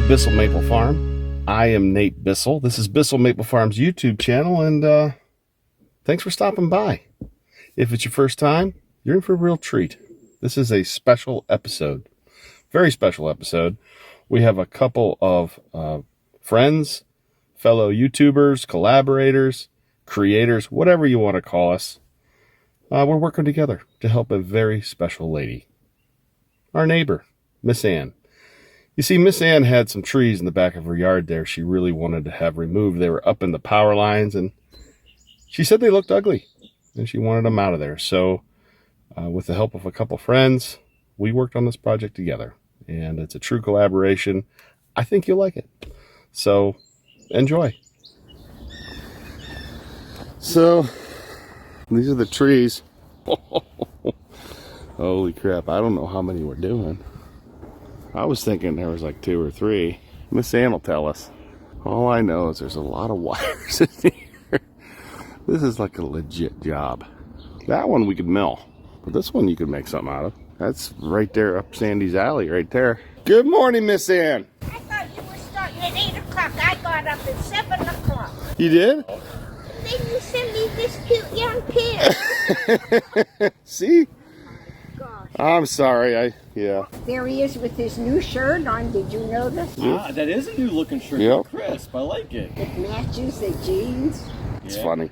Bissell Maple Farm. I am Nate Bissell. This is Bissell Maple Farm's YouTube channel, and thanks for stopping by. If it's your first time, you're in for a real treat. This is a special episode, very special episode. We have a couple of friends, fellow YouTubers, collaborators, creators, whatever you want to call us. We're working together to help a very special lady, our neighbor, Miss Ann. You see, Miss Ann had some trees in the back of her yard there she really wanted to have removed. They were up in the power lines, and she said they looked ugly, and she wanted them out of there. So with the help of a couple friends, we worked on this project together, and it's a true collaboration. I think you'll like it. So enjoy. So these are the trees. Holy crap, I don't know how many we're doing. I was thinking there was like 2 or 3. Miss Ann will tell us. All I know is there's a lot of wires in here. This is like a legit job. That one we could mill, but this one you could make something out of. That's right there up Sandy's alley right there. Good morning, Miss Ann. I thought you were starting at 8 o'clock. I got up at 7 o'clock. You did? Then you sent me this cute young kid. See? Gosh. I'm sorry. Yeah. There he is with his new shirt on. Did you notice? Ah, that is a new looking shirt. Yep. Crisp. I like it. It matches the jeans. It's funny.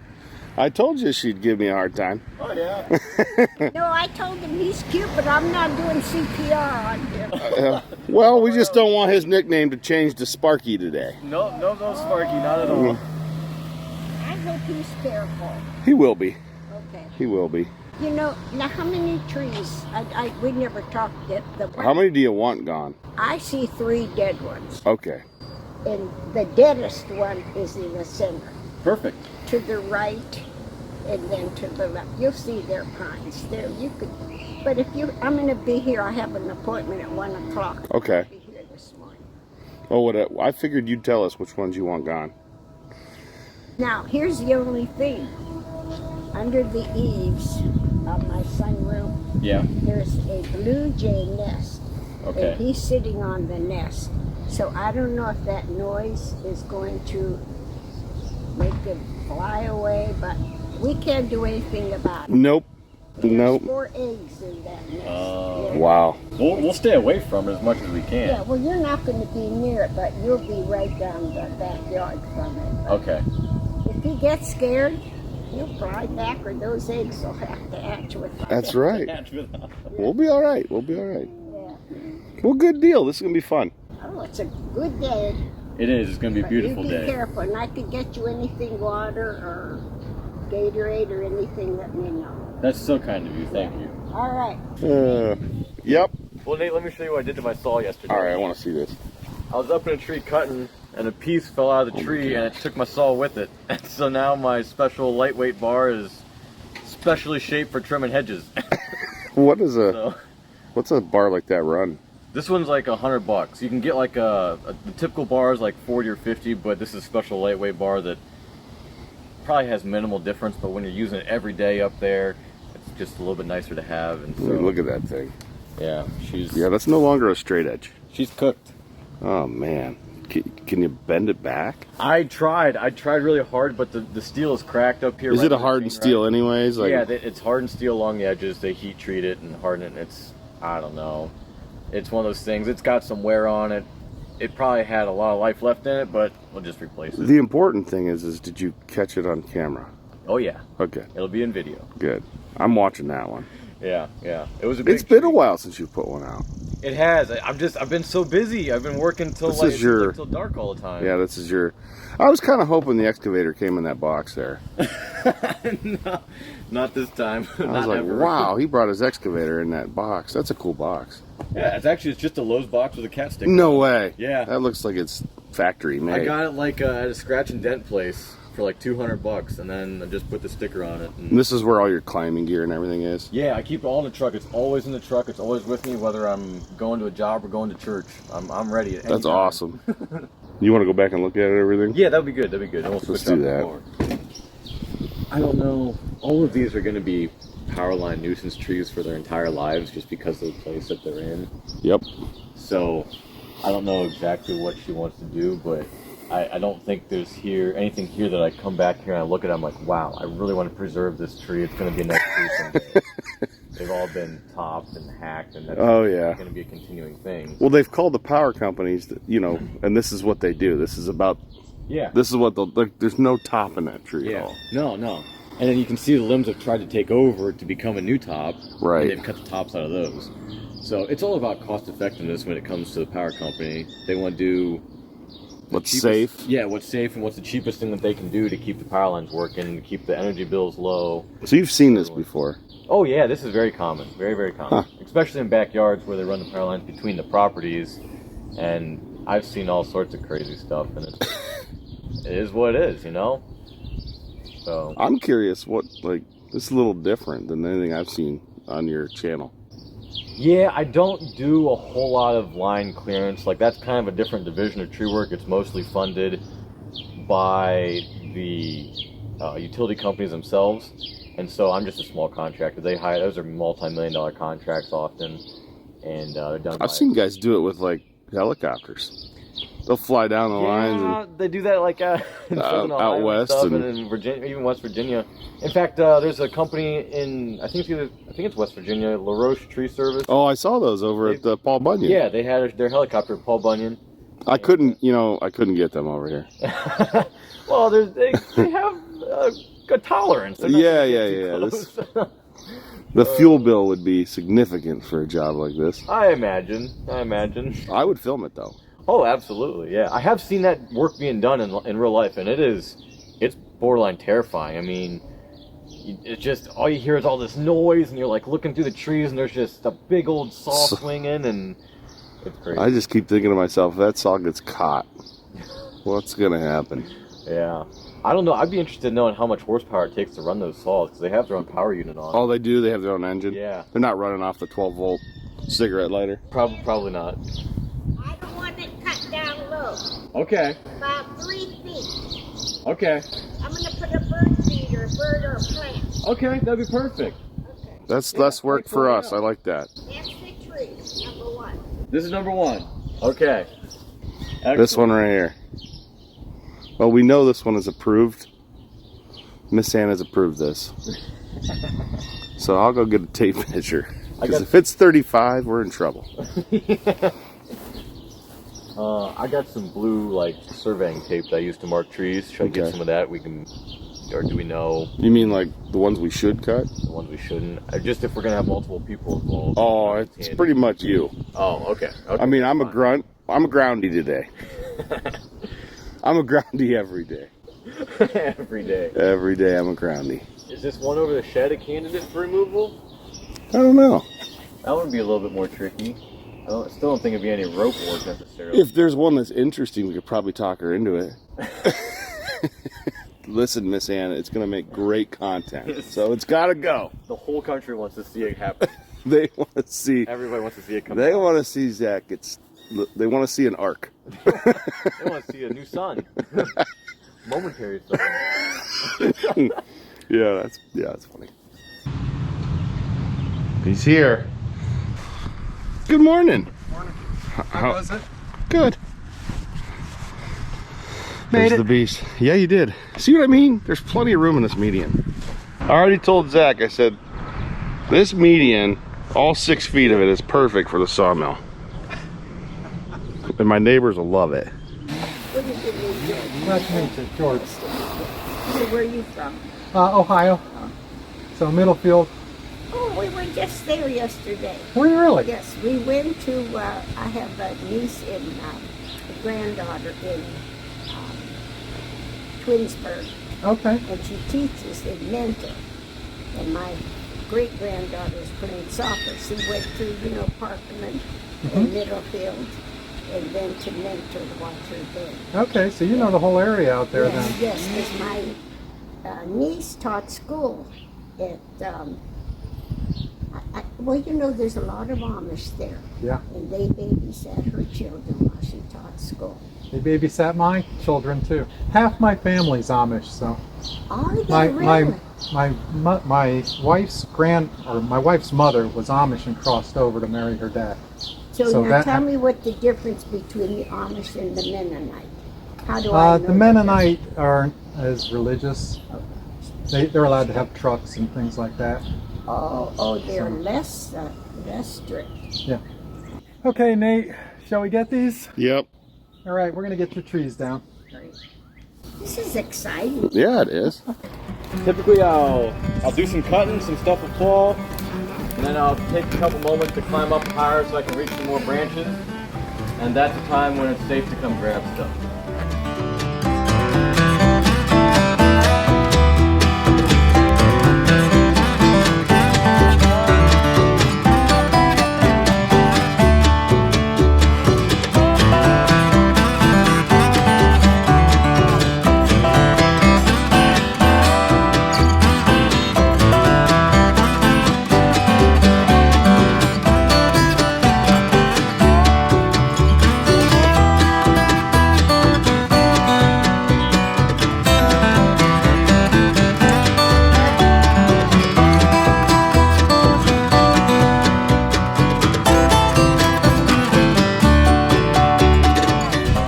I told you she'd give me a hard time. Oh, yeah. No, I told him he's cute, but I'm not doing CPR on him. Well, we just don't want his nickname to change to Sparky today. No, Sparky, not at all. I hope he's careful. He will be. Okay. He will be. You know, now how many trees? We never talked yet. How many do you want gone? I see 3 dead ones. Okay. And the deadest one is in the center. Perfect. To the right, and then to the left. You'll see their pines there. You could, but if you, I'm going to be here. I have an appointment at 1 o'clock. Okay. I'll be here this morning. Oh, I figured you'd tell us which ones you want gone. Now, here's the only thing. Under the eaves of my sunroom, there's a blue jay nest. Okay. And he's sitting on the nest. So I don't know if that noise is going to make it fly away, but we can't do anything about it. Nope. There's 4 eggs in that nest. Yeah. Wow. We'll stay away from it as much as we can. Yeah, well, you're not going to be near it, but you'll be right down the backyard from it. Okay. If he gets scared, he'll fly back, or those eggs will have to hatch with him. That's right. We'll be all right. We'll be all right. Yeah. Well, good deal. This is going to be fun. Oh, it's a good day. It is. It's going to be a beautiful But you day. be careful, and I could get you anything, water or Gatorade or anything, let me know. That's so kind of you. Thank you. All right. Yep. Well, Nate, let me show you what I did to my saw yesterday. All right, I want to see this. I was up in a tree cutting, and a piece fell out of the tree, and it took my saw with it. And so now my special lightweight bar is specially shaped for trimming hedges. What's a bar like that run? This one's like $100. You can get like the typical bar is like 40 or 50, but this is a special lightweight bar that probably has minimal difference. But when you're using it every day up there, it's just a little bit nicer to have. And so, Look at that thing. yeah, Yeah, that's no longer a straight edge. she's cooked. Oh man, can you bend it back? I tried really hard, but the steel is cracked up here. Is right it a where the hardened chain steel rides. anyways? Like, Yeah, it's hardened steel along the edges. They heat treat it and harden it. I don't know. It's one of those things. It's got some wear on it. It probably had a lot of life left in it, but we'll just replace it. the important thing is did you catch it on camera? Oh yeah. Okay, It'll be in video. good. I'm watching that one. Yeah. It was a big It's been a treat. while since you put one out. It has. I've been so busy. I've been working till till dark all the time. Yeah, this is your. I was kind of hoping the excavator came in that box there. No, not this time. I was like, wow, he brought his excavator in that box. That's a cool box. Yeah, it's just a Lowe's box with a cat sticker. No way. Yeah. That looks like it's factory made. I got it like at a scratch and dent place for like $200, and then I just put the sticker on it. And this is where all your climbing gear and everything is? Yeah, I keep it all in the truck. It's always in the truck. It's always with me, whether I'm going to a job or going to church. I'm ready. At any That's time. awesome. You want to go back and look at it, everything? Yeah, that'd be good. That'd be good. And we'll Let's switch do out that. forward. I don't know. All of these are going to be power line nuisance trees for their entire lives just because of the place that they're in. Yep. So I don't know exactly what she wants to do, but I don't think there's anything here that I come back here and I look at it, I'm like, wow, I really want to preserve this tree. It's going to be a nice tree someday. They've all been topped and hacked, and that's going to be a continuing thing. Well, they've called the power companies, and this is what they do. This is about, this is what there's no top in that tree at all. No. And then you can see the limbs have tried to take over to become a new top. Right. And they've cut the tops out of those. So it's all about cost effectiveness when it comes to the power company. They want to do what's safe. Yeah, what's safe and what's the cheapest thing that they can do to keep the power lines working, to keep the energy bills low. So you've seen this before? Oh yeah, this is very common. Very, very common. Especially in backyards where they run the power lines between the properties. And I've seen all sorts of crazy stuff, and it is what it is, So I'm curious it's a little different than anything I've seen on your channel. Yeah, I don't do a whole lot of line clearance. Like, that's kind of a different division of tree work. It's mostly funded by the utility companies themselves. And so I'm just a small contractor. Those are multi-million-dollar contracts often. And they're done I've seen guys do it with, helicopters. They'll fly down the lines. And they do that in Southern Ohio out west and in Virginia, even West Virginia. In fact, there's a company in I think it's West Virginia, LaRoche Tree Service. Oh, I saw those over at Paul Bunyan. Yeah, they had their helicopter at Paul Bunyan. I couldn't get them over here. Well, they have a tolerance. Yeah. The fuel bill would be significant for a job like this. I imagine. I would film it though. Oh, absolutely, yeah. I have seen that work being done in real life, and it's borderline terrifying. I mean, it's just, all you hear is all this noise, and you're looking through the trees, and there's just a big old saw swinging, and it's crazy. I just keep thinking to myself, if that saw gets caught, what's gonna happen? Yeah. I don't know. I'd be interested in knowing how much horsepower it takes to run those saws, because they have their own power unit on. Oh, they do? They have their own engine? Yeah. They're not running off the 12-volt cigarette lighter? Probably not. I don't want it cut down low. Okay. About 3 feet. Okay. I'm going to put a bird or a plant. Okay, that'd be perfect. Okay. That's less work for us. I like that. That's the tree, number 1. This is number 1. Okay. Excellent. This one right here. Well, we know this one is approved. Miss Anna's approved this. So I'll go get a tape measure. Because if it's 35, we're in trouble. I got some blue, surveying tape that I used to mark trees. Should I get some of that? Or do we know? You mean the ones we should cut? The ones we shouldn't? Just if we're going to have multiple people involved. Oh, it's pretty much you. Oh, okay. I mean, I'm a grunt. I'm a groundy today. I'm a groundy every day. Every day. Every day I'm a groundy. Is this one over the shed a candidate for removal? I don't know. That would be a little bit more tricky. I still don't think it'd be any rope work necessarily. If there's one that's interesting, we could probably talk her into it. Listen, Miss Anna, it's going to make great content. So it's got to go. The whole country wants to see it happen. They want to see. Everybody wants to see it come They out. want to see Zach. They want to see an arc. They want to see a new sun. Momentary sun. Yeah, that's funny. He's here. Good morning. Morning. How was it? Good. Made There's it. the beast. Yeah, you did. See what I mean? There's plenty of room in this median. I already told Zach, I said, this median, all 6 feet of it is perfect for the sawmill. And my neighbors will love it. Nice to meet you, George. So where are you from? Ohio. So Middlefield. Oh, we were just there yesterday. Were you really? Yes, we went to, I have a niece a granddaughter in Twinsburg, Okay. and she teaches in Mentor. And my great-granddaughter is playing soccer. She went through, Parkman and Middlefield, and then to Mentor to watch her there. Okay, so you know the whole area out there then. Yes, because my niece taught school at, well, there's a lot of Amish there. Yeah. And they babysat her children while she taught school. They babysat my children too. Half my family's Amish, so Are they my really? my wife's my wife's mother was Amish and crossed over to marry her dad. So now that tell me what the difference between the Amish and the Mennonite. How do I know the Mennonite aren't as religious. They're allowed to have trucks and things like that. Oh, they're less strict. Yeah. Okay, Nate, shall we get these? Yep. All right, we're gonna get your trees down. Right. This is exciting. Yeah, it is. Typically, I'll do some cutting, some stuff will fall, and then I'll take a couple moments to climb up higher so I can reach some more branches. And that's the time when it's safe to come grab stuff.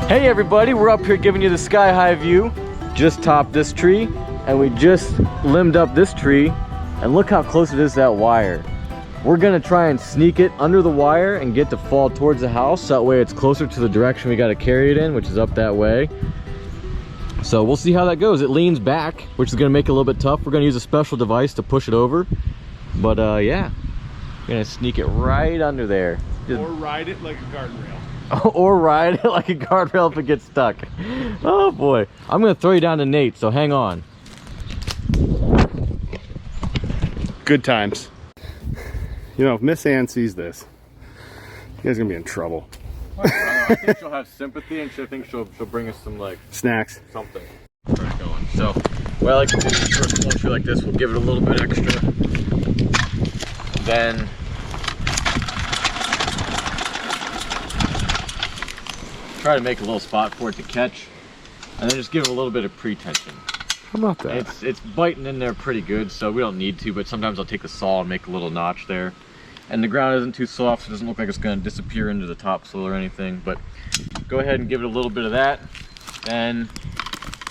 Hey everybody, we're up here giving you the sky high view. Just topped this tree and we just limbed up this tree and look how close it is to that wire. We're gonna try and sneak it under the wire and get to fall towards the house, so that way it's closer to the direction we gotta carry it in, which is up that way. So we'll see how that goes. It leans back, which is gonna make it a little bit tough. We're gonna use a special device to push it over. But yeah, we're gonna sneak it right under there. Or ride it like a guardrail. Or ride it like a guardrail if it gets stuck. Oh boy. I'm gonna throw you down to Nate, so hang on. Good times. You know, if Miss Ann sees this, you guys are gonna be in trouble. I think she'll have sympathy and she'll bring us some like Snacks. something. Start going. So what I like to do is for a small tree like this, we'll give it a little bit extra. Then try to make a little spot for it to catch, and then just give it a little bit of pre-tension. How about that? It's biting in there pretty good, so we don't need to, but sometimes I'll take the saw and make a little notch there. And the ground isn't too soft, so it doesn't look like it's going to disappear into the topsoil or anything, but go ahead and give it a little bit of that. Then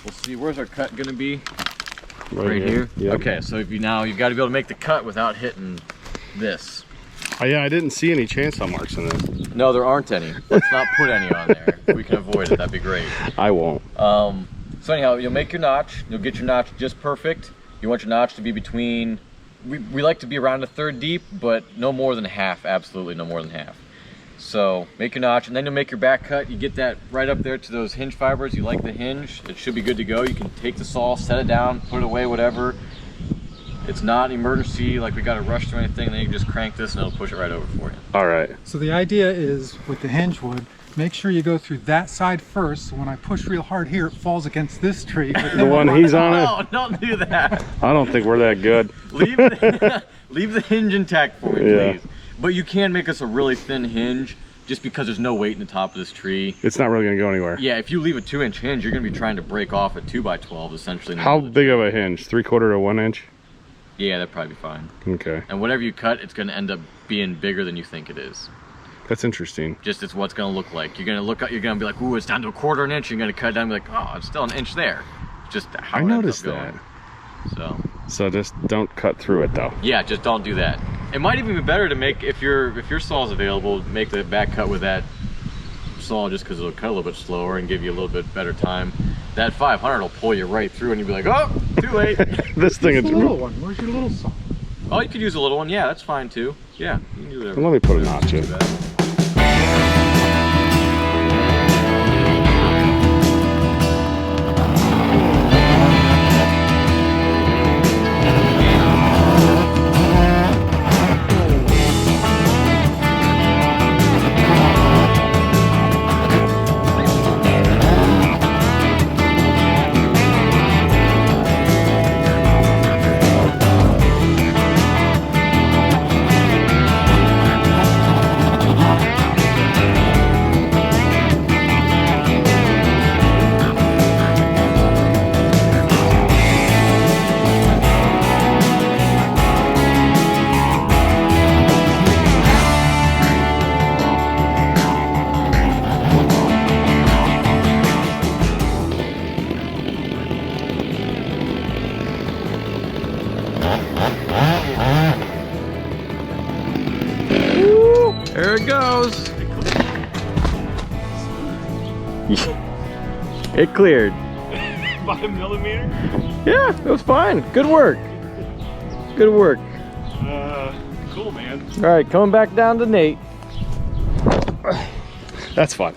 we'll see, where's our cut going to be? Right here? Yep. Okay, so you've got to be able to make the cut without hitting this. Oh yeah, I didn't see any chainsaw marks in this. No, there aren't any. Let's not put any on there. If we can avoid it, that'd be great. I won't. So anyhow, you'll make your notch. You'll get your notch just perfect. You want your notch to be between, we like to be around a third deep, but no more than half, absolutely no more than half. So make your notch, and then you'll make your back cut. You get that right up there to those hinge fibers. You like the hinge, it should be good to go. You can take the saw, set it down, put it away, whatever. It's not an emergency, like we gotta rush to anything, then you can just crank this and it'll push it right over for you. All right. So the idea is, with the hinge wood, make sure you go through that side first, so when I push real hard here, it falls against this tree. The one he's on it? No, don't do that. I don't think we're that good. Leave the hinge intact for me, please. But you can make us a really thin hinge, just because there's no weight in the top of this tree. It's not really gonna go anywhere. Yeah, if you leave a 2-inch hinge, you're gonna be trying to break off a 2x12 essentially. How big of a hinge? 3/4 to 1 inch? Yeah, that'd probably be fine. Okay. And whatever you cut, it's gonna end up being bigger than you think it is. That's interesting. Just it's what it's gonna look like. You're gonna be like, ooh, it's down to 1/4 inch. You're gonna cut it down and be like, oh, it's still an inch there. Just how I it ends up noticed going. that. So just don't cut through it though. yeah, just don't do that. It might even be better to make, if your saw is available, make the back cut with that saw, just because it'll cut a little bit slower and give you a little bit better time. That 500 will pull you right through and you'll be like, oh, too late. This thing is Where's the little one? Where's your little saw? Oh, you could use a little one. Yeah, that's fine too. Yeah, you can do whatever. Let me put a notch in. Too bad. There it goes. It cleared. 5 millimeter? Yeah, it was fine. Good work. Good work. Cool, man. All right, coming back down to Nate. That's fun.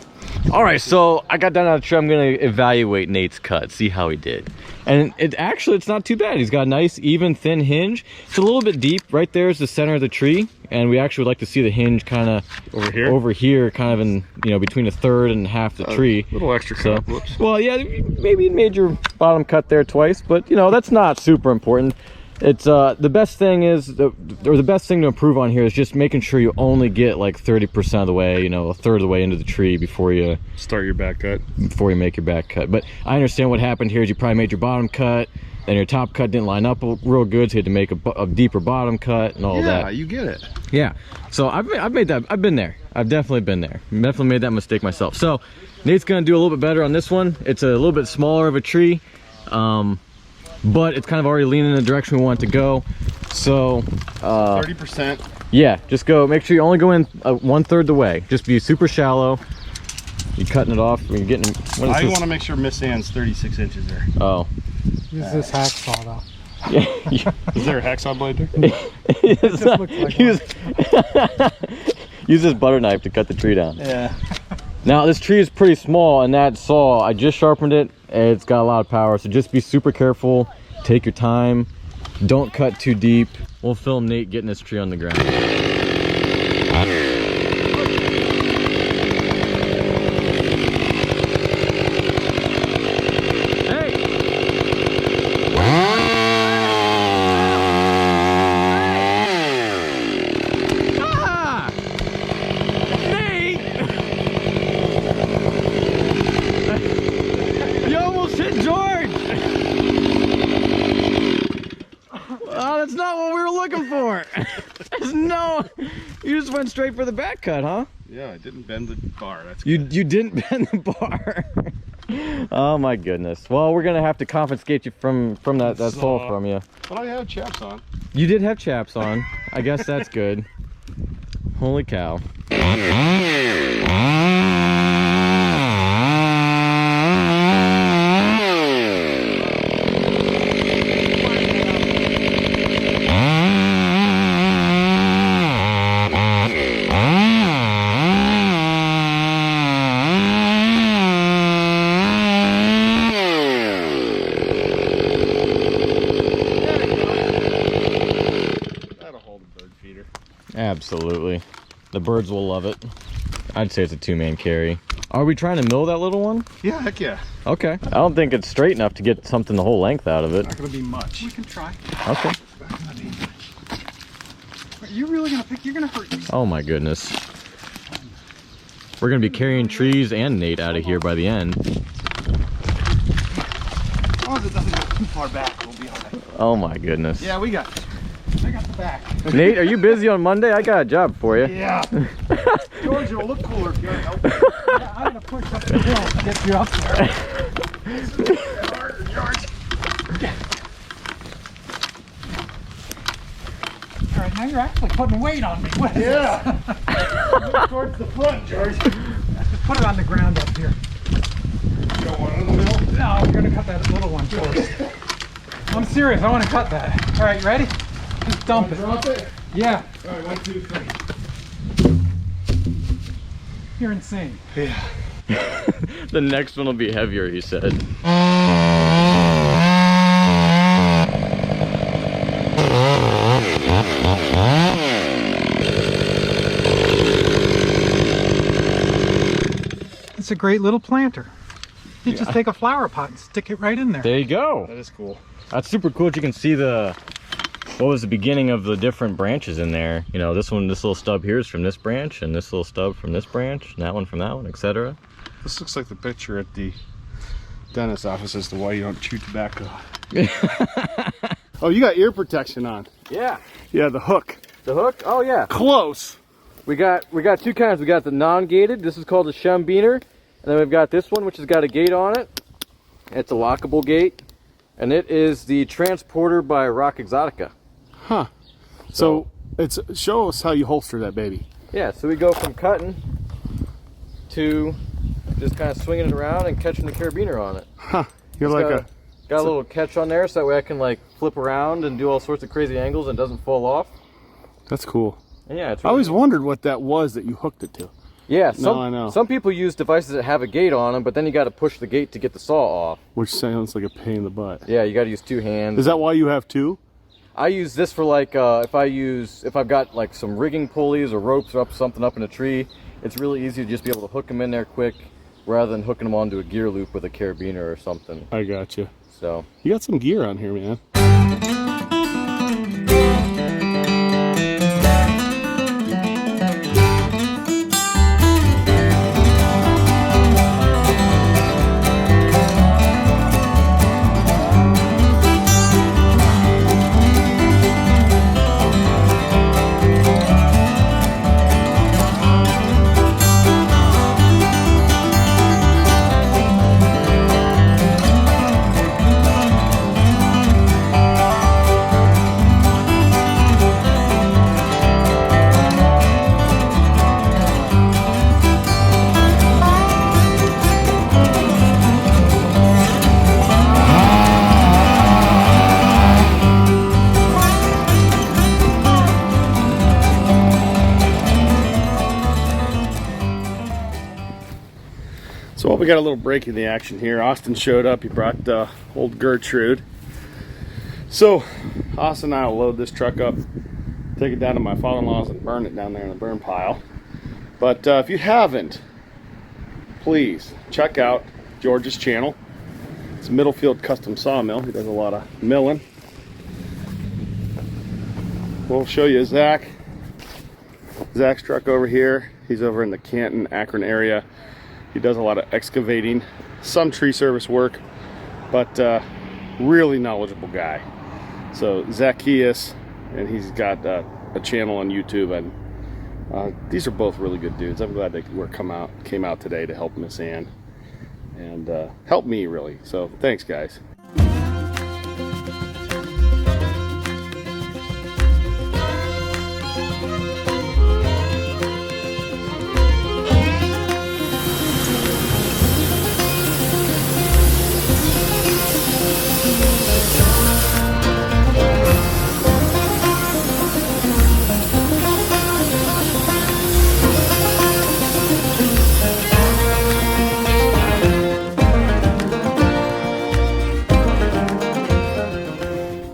All right, so I got down out of the tree. I'm gonna evaluate Nate's cut, see how he did. And it's not too bad. He's got a nice, even, thin hinge. It's a little bit deep. Right there is the center of the tree, and we actually would like to see the hinge kind of over here, kind of in, you know, between a third and half the tree. A little extra cut. Whoops. Well, yeah, maybe you made your bottom cut there twice, but you know that's not super important. It's the best thing is, the best thing to improve on here is just making sure you only get like 30% of the way, you know, a third of the way into the tree before you Start your back cut. Before you make your back cut. But I understand what happened here is you probably made your bottom cut, then your top cut didn't line up real good, so you had to make a deeper bottom cut and all that. Yeah, you get it. Yeah, so I've made that. I've been there. I've definitely been there. Definitely made that mistake myself. So Nate's gonna do a little bit better on this one. It's a little bit smaller of a tree, but it's kind of already leaning in the direction we want it to go. So 30%. yeah, just go. Make sure you only go in 1/3 the way. Just be super shallow. You're cutting it off when you're getting. What is I this? want to make sure Miss Ann's 36 inches there. Oh. Use this hacksaw though. Yeah. Is there a hacksaw blade there? It's not- looks like use this butter knife to cut the tree down. Yeah. Now this tree is pretty small, and that saw, I just sharpened it. It's got a lot of power, so just be super careful. Take your time. Don't cut too deep. We'll film Nate getting this tree on the ground. That's not what we were looking for. No, you just went straight for the back cut, huh? Yeah, I didn't bend the bar. That's You good. didn't bend the bar. Oh my goodness. Well, we're gonna have to confiscate you from that saw from you. But I have chaps on. You did have chaps on. I guess that's good. Holy cow. Absolutely. The birds will love it. I'd say it's a 2-man carry. Are we trying to mill that little one? Yeah, heck yeah. Okay. I don't think it's straight enough to get something the whole length out of it. Not gonna be much. We can try. Okay. You're really gonna pick. You're gonna hurt yourself. Oh my goodness. We're gonna be carrying trees and Nate out of here by the end. As long as it doesn't go too far back, we'll be alright. Oh my goodness. Yeah, we got this. I got the back. Nate, are you busy on Monday? I got a job for you. Yeah. George, it'll look cooler if you're helping. Yeah, I'm gonna push up the hill to get you up there. All right, now you're actually putting weight on me. What is Look towards the front, George. this? Put it on the ground up here. Go on in the middle. No, we're gonna cut that little one first. I'm serious. I want to cut that. All right, ready? Just dump it. Drop it. Yeah. All right, 1, 2, 3. You're insane. Yeah. The next one will be heavier, he said. It's a great little planter. You just take a flower pot and stick it right in there. There you go. That is cool. That's super cool that you can see what was the beginning of the different branches in there. You know, this little stub here is from this branch, and this little stub from this branch, and that one from that one, etc. This looks like the picture at the dentist's office as to why you don't chew tobacco. Oh, you got ear protection on. Yeah. Yeah, the hook. The hook? Oh yeah. Close. We got two kinds. We got the non-gated. This is called the Schembiner, and then we've got this one, which has got a gate on it. It's a lockable gate, and it is the Transporter by Rock Exotica. Huh. So it's show us how you holster that baby. Yeah, so we go from cutting to just kind of swinging it around and catching the carabiner on it. Huh. You're It's like got a little catch on there so that way I can like flip around and do all sorts of crazy angles and it doesn't fall off. That's cool. And yeah, it's I really always neat. wondered what that was that you hooked it to. Yeah, I know. some people use devices that have a gate on them, but then you got to push the gate to get the saw off. Which sounds like a pain in the butt. Yeah, you got to use 2 hands. Is that why you have 2? I use this for like if I've got like some rigging pulleys or ropes or something up in a tree. It's really easy to just be able to hook them in there quick, rather than hooking them onto a gear loop with a carabiner or something. I got you. So You got some gear on here, man. So we got a little break in the action here. Austin showed up. He brought old Gertrude. So Austin and I will load this truck up, take it down to my father-in-law's and burn it down there in the burn pile. But if you haven't, please check out George's channel. It's Middlefield Custom Sawmill. He does a lot of milling. We'll show you Zach's truck over here. He's over in the Canton, Akron area. He does a lot of excavating, some tree service work, but really knowledgeable guy. So Zacchaeus, and he's got a channel on YouTube, and these are both really good dudes. I'm glad they came out today to help Miss Ann and help me really. So thanks, guys.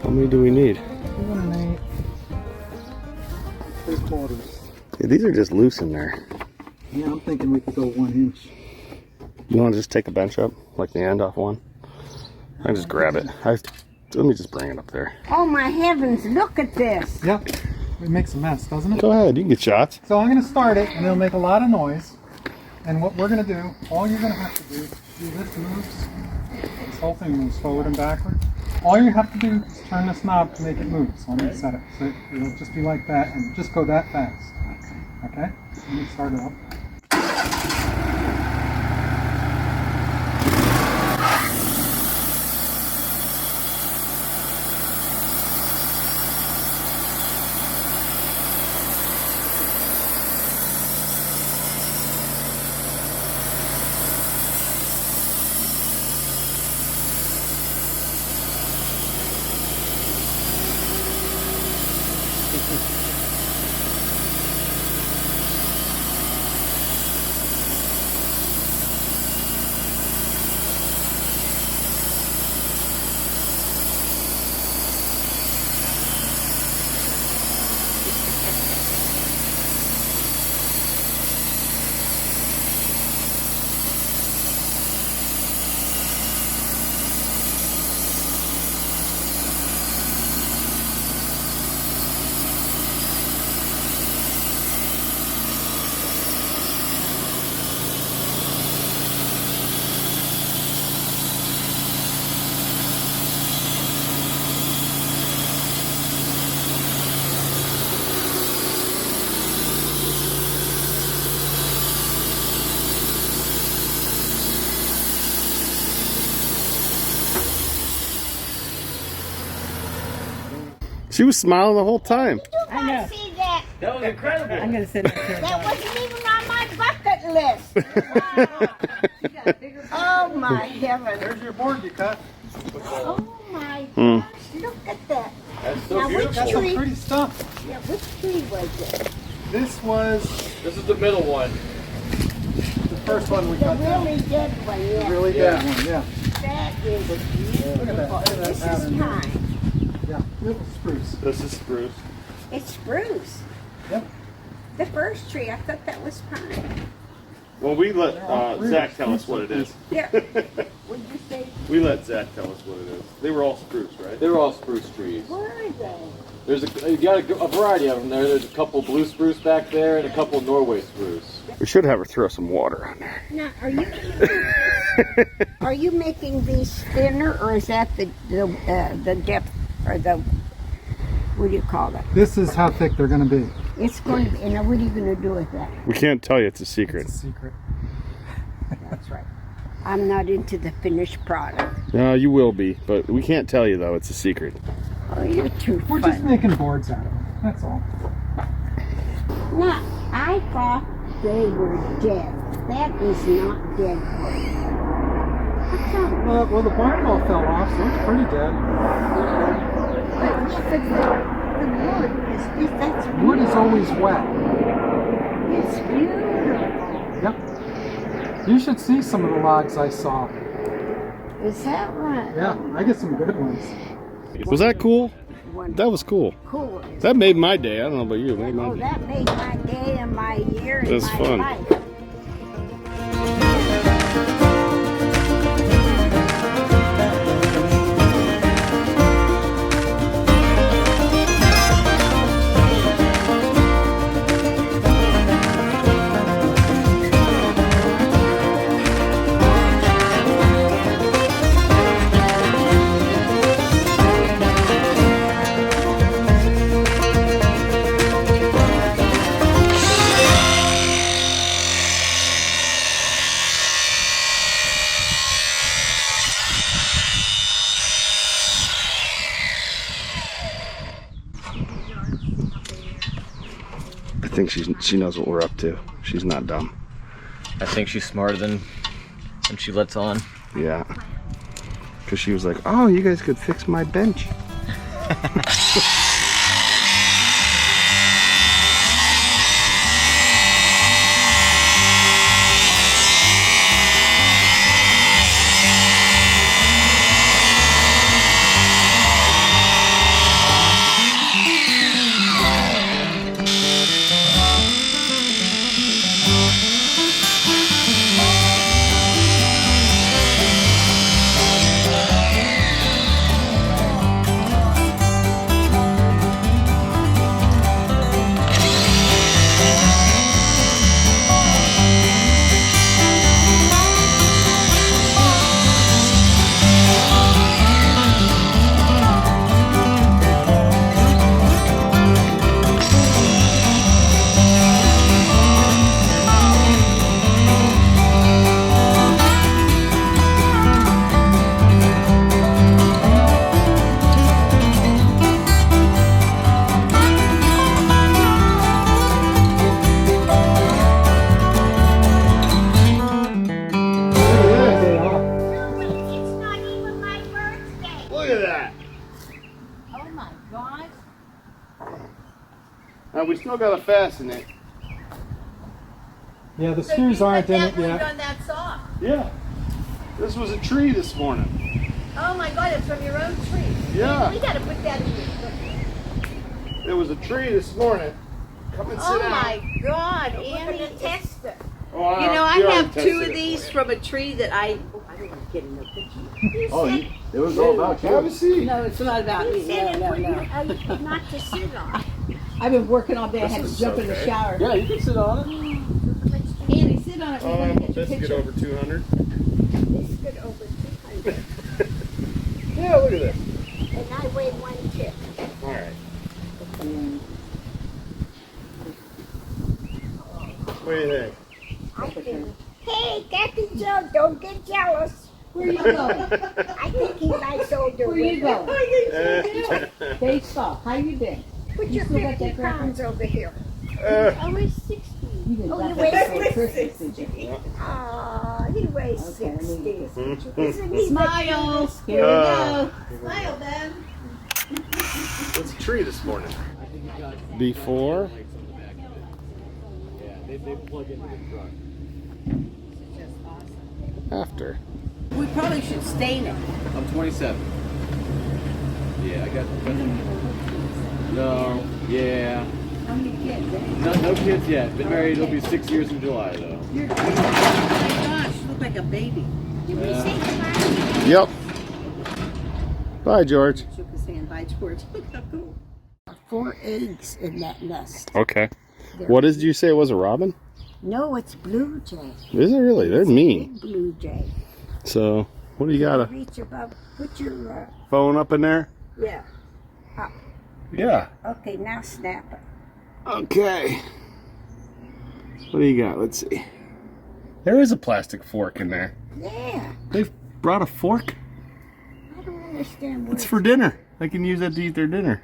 How many do we need? 1 and 8 3/4. Yeah, these are just loose in there. Yeah, I'm thinking we could go 1 inch. You want to just take a bench up, like the end off one? I can just grab it. Let me just bring it up there. Oh my heavens, look at this. Yep. It makes a mess, doesn't it? Go ahead, you can get shots. So I'm going to start it, and it'll make a lot of noise. And what we're going to do, all you're going to have to do, see this moves, this whole thing moves forward and backward. All you have to do is turn this knob to make it move. So I'm going to set it. So it'll just be like that, and just go that fast. Okay? Let me start it up. She was smiling the whole time. I see that. That was incredible. I'm gonna send that to her. That wasn't even on my bucket list. Oh my heavens. There's your board you cut. Oh my gosh, look at that. That's so Now, beautiful. Got some pretty stuff. Yeah, which tree was it? This was This is the middle one. the first one we The cut down. really dead one, yeah. Really dead one, yeah. That is beautiful. Look at that This is pattern. pine. Yeah, little spruce. This is spruce. It's spruce. Yep. The first tree, I thought that was pine. Well, we let all Zach tell us what it is. Yeah. Would you say, We let Zach tell us what it is. They were all spruce, right? They were all spruce trees. where are they? There's you got a variety of them there. There's a couple blue spruce back there and a couple Norway spruce. We should have her throw some water on there. Now, are you making these thinner, or is that the depth, or the, what do you call it? This is how thick they're going to be. It's going to be, and now what are you going to do with that? We can't tell you, it's a secret. It's a secret. That's right. I'm not into the finished product. No, you will be, but we can't tell you though, it's a secret. Oh, you're too We're just funny. making boards out of them. That's all. Now, I thought they were dead. That is not dead wood. What's that? Well, the bark all fell off, so it's pretty dead. But the wood is that's Wood is always wet. It's beautiful. Yep. You should see some of the logs I saw. Is that right? Yeah, I get some good ones. Was that cool? Wonderful. That was cool. Cool. That made my day. I don't know about you. It made my Oh, day. that made my day and my year and It was my fun. life. I think she knows what we're up to. She's not dumb. I think she's smarter than she lets on. Yeah. Because she was like, oh, you guys could fix my bench. It's not even my birthday. Look at that. Oh my gosh. Now we still got to fasten it. Yeah, the screws aren't in it yet. Done that soft. Yeah. This was a tree this morning. Oh my God, it's from your own tree. Yeah. We gotta put that in your. There was a tree this morning. Come and sit Oh down. my God, We're Annie. going to test it. Oh, You know, I we already have two tested of it these for from a tree that I don't want to get in the picture. Oh, it was all about you. Have a you. seat. No, it's not about me. Said No, it no, for no. you not to sit on. I've been working all day. I had This to is jump in the okay. shower. Yeah, you can sit on it. Annie, sit on it. We want to get your Biscuit picture. over 200. Biscuit over 200. Yeah, look at this. And I weigh 1 tip. All right. What do you think? I think, hey, Captain Joe, don't get jealous. Where you going? I think he likes older Where you women. going? Face off. How you been? Put You your still got 50 that cracker? pounds over here. I weigh 60. Oh, you weigh 60. Aw, he weighs 60. Isn't he Smile. Here we go. Smile, Ben. What's the tree this morning? Before. After. We probably should stain it. I'm 27. Yeah, I got. No, yeah. How many kids, eh? No kids yet. Been married. It'll be 6 years in July though. You're oh my gosh, you look like a baby. Did we say goodbye? Yep. Bye, George. Shook his hand. Bye, George. Look how cool. 4 eggs in that nest. Okay. What did you say it was, a robin? No, it's blue jay. Is it really? They're mean. Big blue jay. So, what do you got? A Reach above. Put your phone up in there? yeah. Up. Yeah. Okay, now snap it. Okay. What do you got? Let's see. There is a plastic fork in there. Yeah. They've brought a fork? I don't understand what It's for dinner. They can use that to eat their dinner.